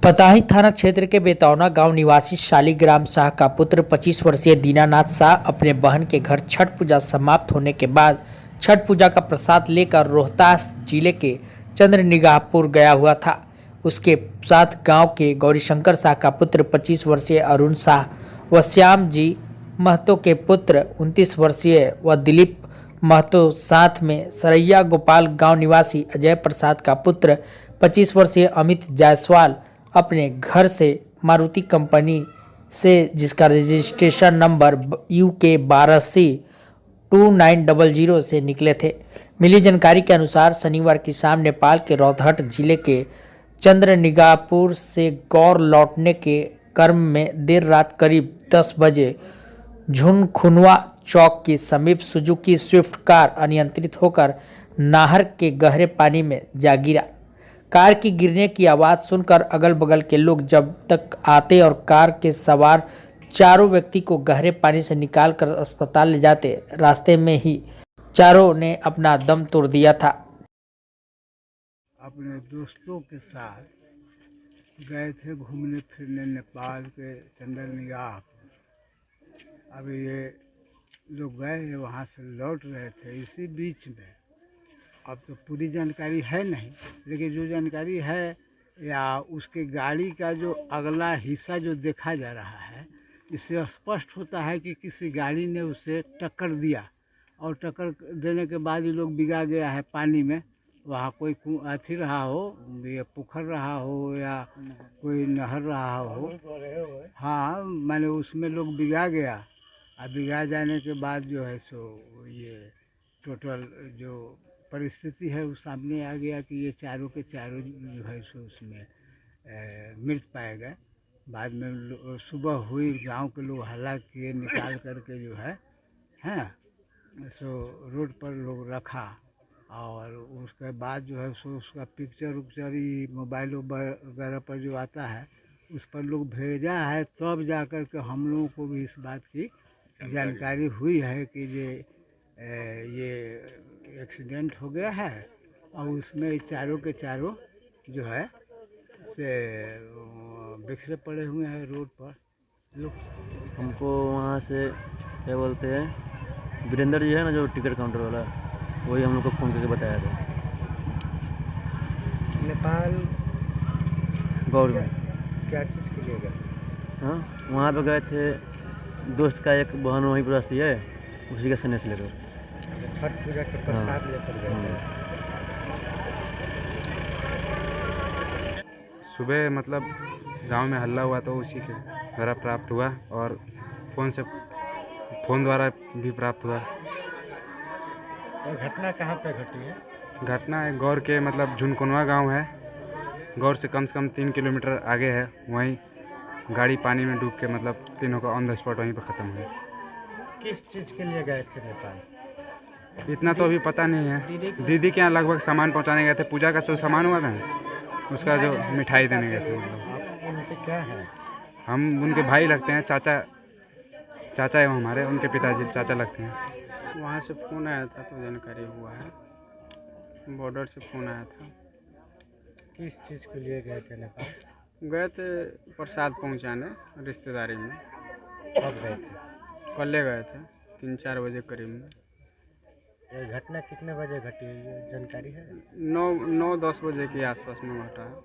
पताही थाना क्षेत्र के बेतौना गांव निवासी शालिग्राम शाह का पुत्र 25 वर्षीय दीनानाथ शाह अपने बहन के घर छठ पूजा समाप्त होने के बाद छठ पूजा का प्रसाद लेकर रोहतास जिले के चंद्रनिगाहपुर गया हुआ था। उसके साथ गांव के गौरीशंकर शाह का पुत्र 25 वर्षीय अरुण शाह व श्याम जी महतो के पुत्र 29 वर्षीय व दिलीप महतो, साथ में सरैया गोपाल गांव निवासी अजय प्रसाद का पुत्र 25 वर्षीय अमित जायसवाल अपने घर से मारुति कंपनी से, जिसका रजिस्ट्रेशन नंबर UK 12C 2900 से निकले थे। मिली जानकारी के अनुसार शनिवार की शाम नेपाल के रौतहट जिले के चंद्रनिगाहपुर से गौर लौटने के क्रम में देर रात करीब 10 बजे झुनखुनवा चौक के समीप सुजुकी स्विफ्ट कार अनियंत्रित होकर नाहर के गहरे पानी में जा गिरा। कार की गिरने की आवाज़ सुनकर अगल बगल के लोग जब तक आते और कार के सवार चारों व्यक्ति को गहरे पानी से निकालकर अस्पताल ले जाते, रास्ते में ही चारों ने अपना दम तोड़ दिया था। अपने दोस्तों के साथ गए थे घूमने फिरने नेपाल के चंद्रनिगाह। अभी ये लोग गए, वहाँ से लौट रहे थे। इसी बीच में अब तो पूरी जानकारी है नहीं, लेकिन जो जानकारी है या उसके गाड़ी का जो अगला हिस्सा जो देखा जा रहा है, इससे स्पष्ट होता है कि किसी गाड़ी ने उसे टक्कर दिया और टक्कर देने के बाद ये लोग बिगा गया है पानी में। वहाँ कोई अथी रहा हो, ये पोखर रहा हो या कोई नहर रहा हो, हाँ मैंने उसमें लोग बिगा गया। अब बिगा जाने के बाद जो है सो ये टोटल जो परिस्थिति है वो सामने आ गया कि ये चारों के चारों जो है सो उसमें मृत पाए गए। बाद में सुबह हुई, गांव के लोग हल्ला किए, निकाल करके जो है सो रोड पर लोग रखा और उसके बाद जो है सो उसका पिक्चर मोबाइल वगैरह पर जो आता है उस पर लोग भेजा है। तब जा कर के हम लोगों को भी इस बात की जानकारी हुई है कि ये एक्सीडेंट हो गया है और उसमें चारों के चारों जो है से बिखरे पड़े हुए हैं रोड पर। हमको वहाँ से क्या बोलते हैं, वीरेंद्र जी है ना जो टिकट काउंटर वाला, वही हम लोग को फ़ोन करके बताया था। नेपाल गौर में क्या चीज़ के लिए गए? हाँ, वहाँ पे गए थे, दोस्त का एक बहन वहीं पर रहती है, उसी का सन्यास लेकर छठ पूजा के प्रसाद लेकर गए थे। सुबह मतलब गांव में हल्ला हुआ तो उसी के द्वारा प्राप्त हुआ और फ़ोन द्वारा भी प्राप्त हुआ। और घटना कहाँ पे घटी है? घटना है गौर के मतलब झुनखुनवा गांव है, गौर से कम 3 किलोमीटर आगे है। वहीं गाड़ी पानी में डूब के मतलब तीनों का ऑन द स्पॉट वहीं पर ख़त्म हुआ। किस चीज़ के लिए गए थे नेपाल? इतना तो अभी पता नहीं है। दीदी के यहाँ लगभग सामान पहुँचाने गए थे, पूजा का जो सामान हुआ था उसका जो मिठाई देने गए थे। आप उनके क्या हैं? हम उनके भाई लगते हैं, चाचा है हमारे, उनके पिताजी चाचा लगते हैं। वहाँ से फ़ोन आया था तो जानकारी हुआ है, बॉर्डर से फ़ोन आया था। किस चीज़ के लिए गए थे नेपाल? गए थे प्रसाद पहुँचाने रिश्तेदारी में। कब गए थे? कल गए थे 3-4 बजे करीब में। ये घटना कितने बजे घटी है, ये जानकारी है? 9-10 बजे के आसपास में घटा है।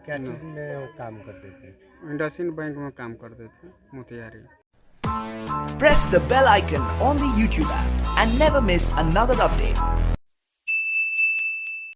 क्या चीज़ में वो काम करते थे? इंडसइंड बैंक में काम करते थे, Motihari. Press the bell icon on the YouTube app and never miss another update.